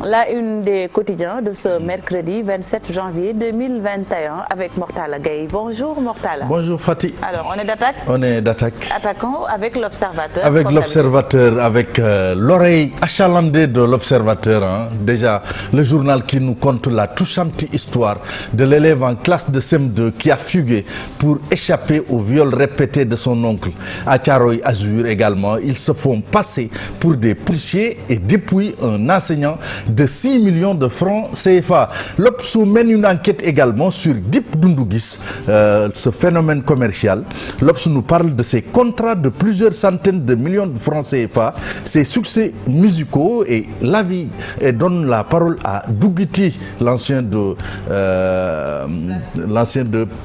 la une des quotidiens de ce mercredi 27 janvier 2021 avec Mortala Gueye. Bonjour Mortala. Bonjour Fatih. Alors on est d'attaque. On est d'attaque. Attaquons avec l'Observateur. Avec l'Observateur, avec l'oreille achalandée de l'Observateur. Hein. Déjà, le journal qui nous conte la touchante histoire de l'élève en classe de CM2 qui a fugué pour échapper au viol répété de son oncle. À Thiaroye Azur également, ils se font passer pour des policiers et dépouillent un enseignant de 6 millions de francs CFA. L'Obs mène une enquête également sur Dip Doundou Guiss, ce phénomène commercial. L'Obs nous parle de ses contrats de plusieurs centaines de millions de francs CFA, ses succès musicaux et la vie. Et donne la parole à Dougiti, l'ancien de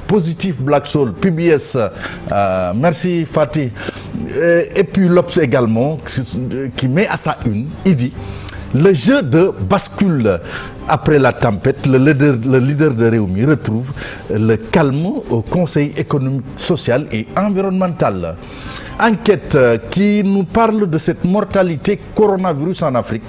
Positif Black Soul, PBS. Merci Fatih. Et puis l'Obs également, qui met à sa une, il dit le jeu de bascule après la tempête, le leader de Rewmi retrouve le calme au Conseil économique, social et environnemental. Enquête qui nous parle de cette mortalité coronavirus en Afrique.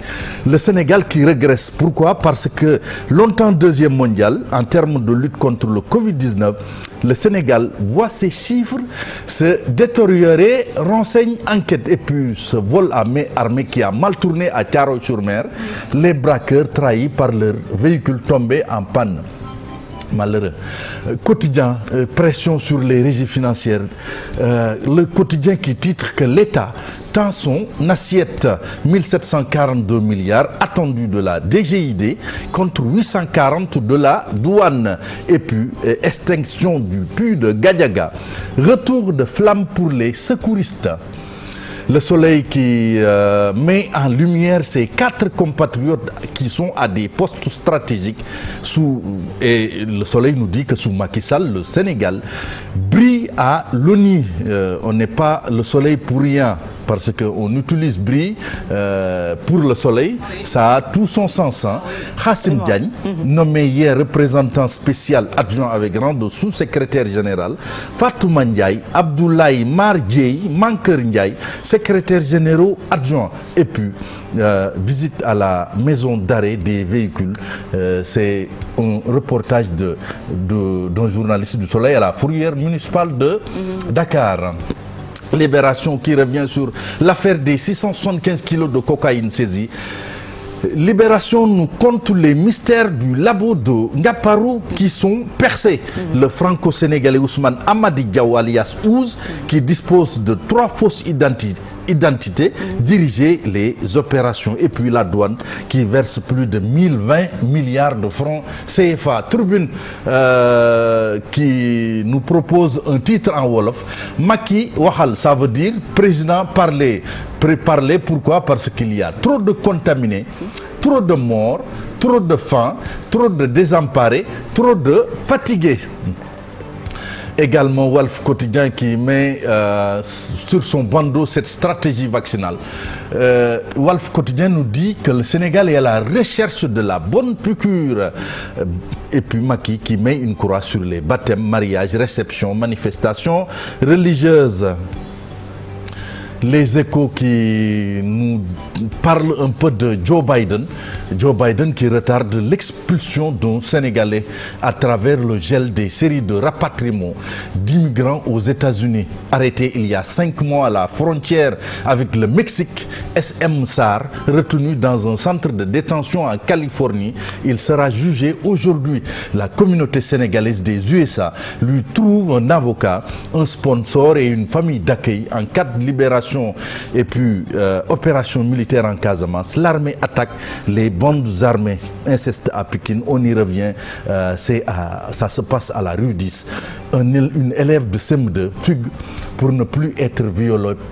Le Sénégal qui régresse. Pourquoi? Parce que longtemps deuxième mondial en termes de lutte contre le Covid-19, le Sénégal voit ses chiffres se détériorer, renseigne enquête. Et puis ce vol à main armée qui a mal tourné à Thiaroye-sur-Mer, les braqueurs trahis par leur véhicule tombé en panne. Malheureux. Quotidien, pression sur les régies financières. Le quotidien qui titre que l'État tend son assiette 1742 milliards attendus de la DGID contre 840 de la douane. Et puis, extinction du puits de Gadiaga. Retour de flamme pour les secouristes. Le Soleil qui met en lumière ses 4 compatriotes qui sont à des postes stratégiques. Et le Soleil nous dit que sous Macky Sall, le Sénégal brille à l'ONU. On n'est pas le Soleil pour rien. Parce qu'on utilise brille pour le soleil, ça a tout son sens. Hein. Hassim Diagne, nommé hier représentant spécial adjoint avec rang de sous-secrétaire général. Fatouma Ndiaye, Abdoulaye Mar Dieye, Mankeur Ndiaye, secrétaire général adjoint. Et puis, visite à la maison d'arrêt des véhicules. C'est un reportage d'un journaliste du Soleil à la fourrière municipale de Dakar. Libération qui revient sur l'affaire des 675 kilos de cocaïne saisie. Libération nous conte les mystères du labo de Ngaparou qui sont percés. Le franco-sénégalais Ousmane Amadi Diaw alias Ouz qui dispose de 3 fausses identités diriger les opérations. Et puis la douane qui verse plus de 1020 milliards de francs CFA. Tribune qui nous propose un titre en Wolof. Macky Wahal, ça veut dire président parler. Préparler, pourquoi? Parce qu'il y a trop de contaminés, trop de morts, trop de faim, trop de désemparés, trop de fatigués. Également Walf Quotidien qui met sur son bandeau cette stratégie vaccinale. Walf Quotidien nous dit que le Sénégal est à la recherche de la bonne piqûre. Et puis Macky qui met une croix sur les baptêmes, mariages, réceptions, manifestations religieuses. Les Échos qui nous parlent un peu de Joe Biden. Joe Biden qui retarde l'expulsion d'un Sénégalais à travers le gel des séries de rapatriement d'immigrants aux États-Unis. Arrêté il y a 5 mois à la frontière avec le Mexique, SM Sarr, retenu dans un centre de détention en Californie, il sera jugé aujourd'hui. La communauté sénégalaise des USA lui trouve un avocat, un sponsor et une famille d'accueil en cas de libération. Et puis, opération militaire en Casamance, l'armée attaque les bandes armées, inceste à Pékin, on y revient, ça se passe à la rue 10. Une élève de CM2 fugue pour ne plus être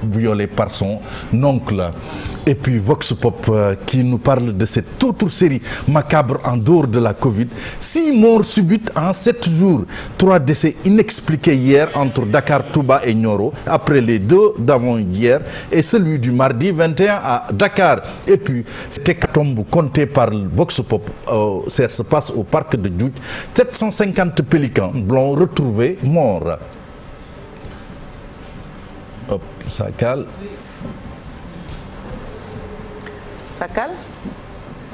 violée par son oncle. Et puis Vox Pop qui nous parle de cette autre série macabre en dehors de la Covid. 6 morts subites en 7 jours. 3 décès inexpliqués hier entre Dakar, Touba et Nioro, après les 2 d'avant-hier et celui du mardi 21 à Dakar. Et puis, cette hécatombe comptée par Vox Pop, ça se passe au parc de Djoudj. 750 pélicans blancs retrouvés morts. Hop, ça cale. Ça cale?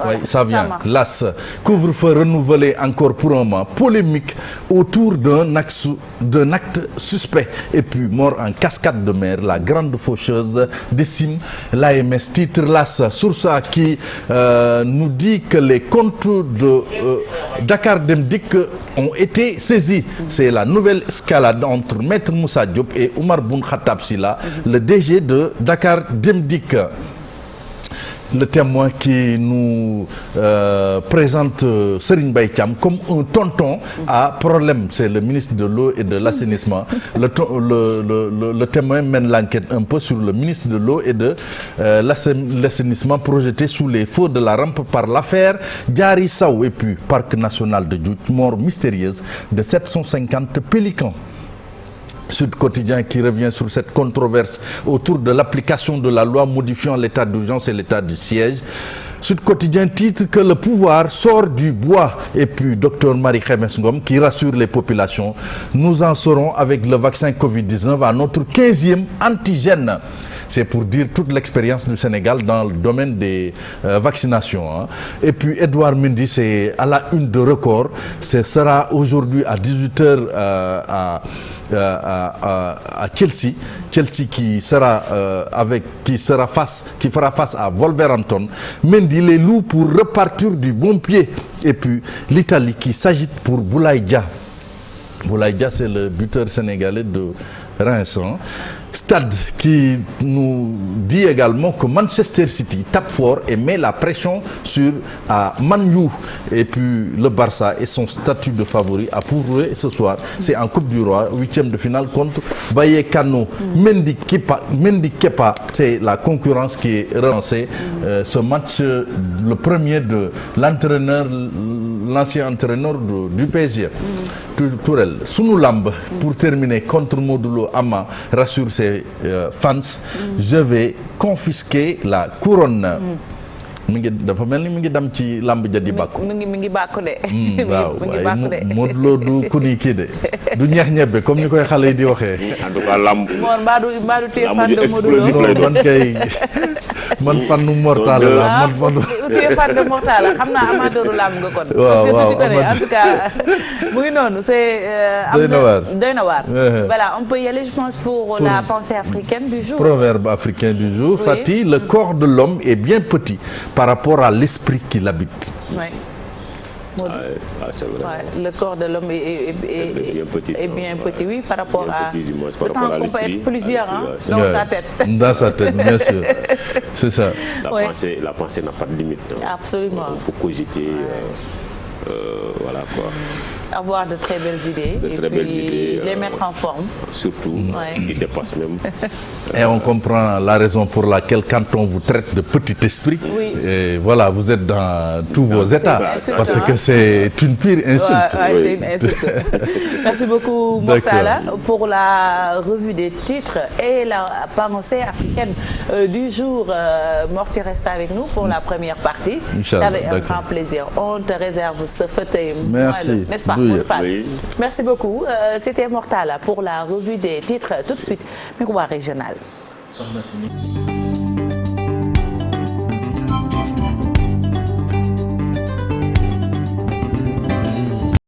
Voilà, oui, ça vient. marche. L'AS, couvre-feu renouvelé encore pour un mois. Polémique autour d'un acte suspect. Et puis, mort en cascade de mer, la grande faucheuse décime l'AMS. Titre l'AS, source qui nous dit que les comptes de Dakar Dem Dikk ont été saisis. C'est la nouvelle escalade entre Maître Moussa Diop et Oumar Boun Khattab Silla, le DG de Dakar Dem Dikk. Le témoin qui nous présente Serigne Mbaye Thiam comme un tonton à problème. C'est le ministre de l'eau et de l'assainissement. Le témoin mène l'enquête un peu sur le ministre de l'eau et de l'assainissement projeté sous les feux de la rampe par l'affaire Diary Sow. Et puis, parc national de Djoudj, mort mystérieuse de 750 pélicans. Sud Quotidien qui revient sur cette controverse autour de l'application de la loi modifiant l'état d'urgence et l'état du siège. Sud Quotidien titre que le pouvoir sort du bois. Et puis Dr Marie Khemesse Ngom qui rassure les populations. Nous en saurons avec le vaccin Covid-19 à notre 15e antigène. C'est pour dire toute l'expérience du Sénégal dans le domaine des vaccinations. Et puis Edouard Mendy, c'est à la une de Record. Ce sera aujourd'hui à 18h à Chelsea. Chelsea qui fera face à Wolverhampton. Mendy les loups pour repartir du bon pied. Et puis l'Italie qui s'agite pour Boulaye Dia. Boulaye Dia, c'est le buteur sénégalais de Reims. Stade qui nous dit également que Manchester City tape fort et met la pression sur Man U. Et puis le Barça et son statut de favori à prouver ce soir. C'est en Coupe du Roi, 8e de finale contre Vallecano. Mendy Kepa, c'est la concurrence qui est relancée. Ce match, le premier de l'ancien entraîneur du PSG. Tourelle. Sunu Lamb, pour terminer, contre Modulo Ama, rassure ses fans, je vais confisquer la couronne. mi ngi dafa mel ni mi ngi dem ci lamb ja di bàkku. mi ngi bàkku de. waaw waaye Modou Lo du ku ni kii de du ñeex ñebbe comme ni koy xale yi di waxee. en tout cas lamb. Mor mbaa du téye fan de Modou Lo. man kay man fanu mortal la man fanu. téye fan de mortal la xam naa amateuru lamb nga kon. waaw waaw parce que en tout cas mu ngi noonu c'est. doy na waar. Voilà on peut y aller je pense pour la pensée africaine du jour. Proverbe africain du jour. Oui. Fati, le corps de l'homme est bien petit par rapport à l'esprit qui l'habite. Oui. C'est vrai. Ouais, le corps de l'homme est bien petit, oui, par rapport à... Par rapport à l'esprit. On peut être plusieurs dans sa tête. Dans sa tête, bien sûr. C'est ça. La pensée n'a pas de limite. Absolument. On peut cogiter, voilà quoi. Avoir de très belles idées les mettre en forme. Surtout, ils dépassent même. Et on comprend la raison pour laquelle quand on vous traite de petit esprit, et voilà, vous êtes dans tous vos états. Parce que c'est une pire insulte. C'est une insulte. Merci beaucoup Mortala pour la revue des titres et la pensée africaine du jour. Morty reste avec nous pour la première partie. C'était un grand plaisir. On te réserve ce fauteuil. Merci. N'est-ce pas? Oui. Merci beaucoup. C'était Mortala pour la revue des titres. Tout de suite, Miroir Régional.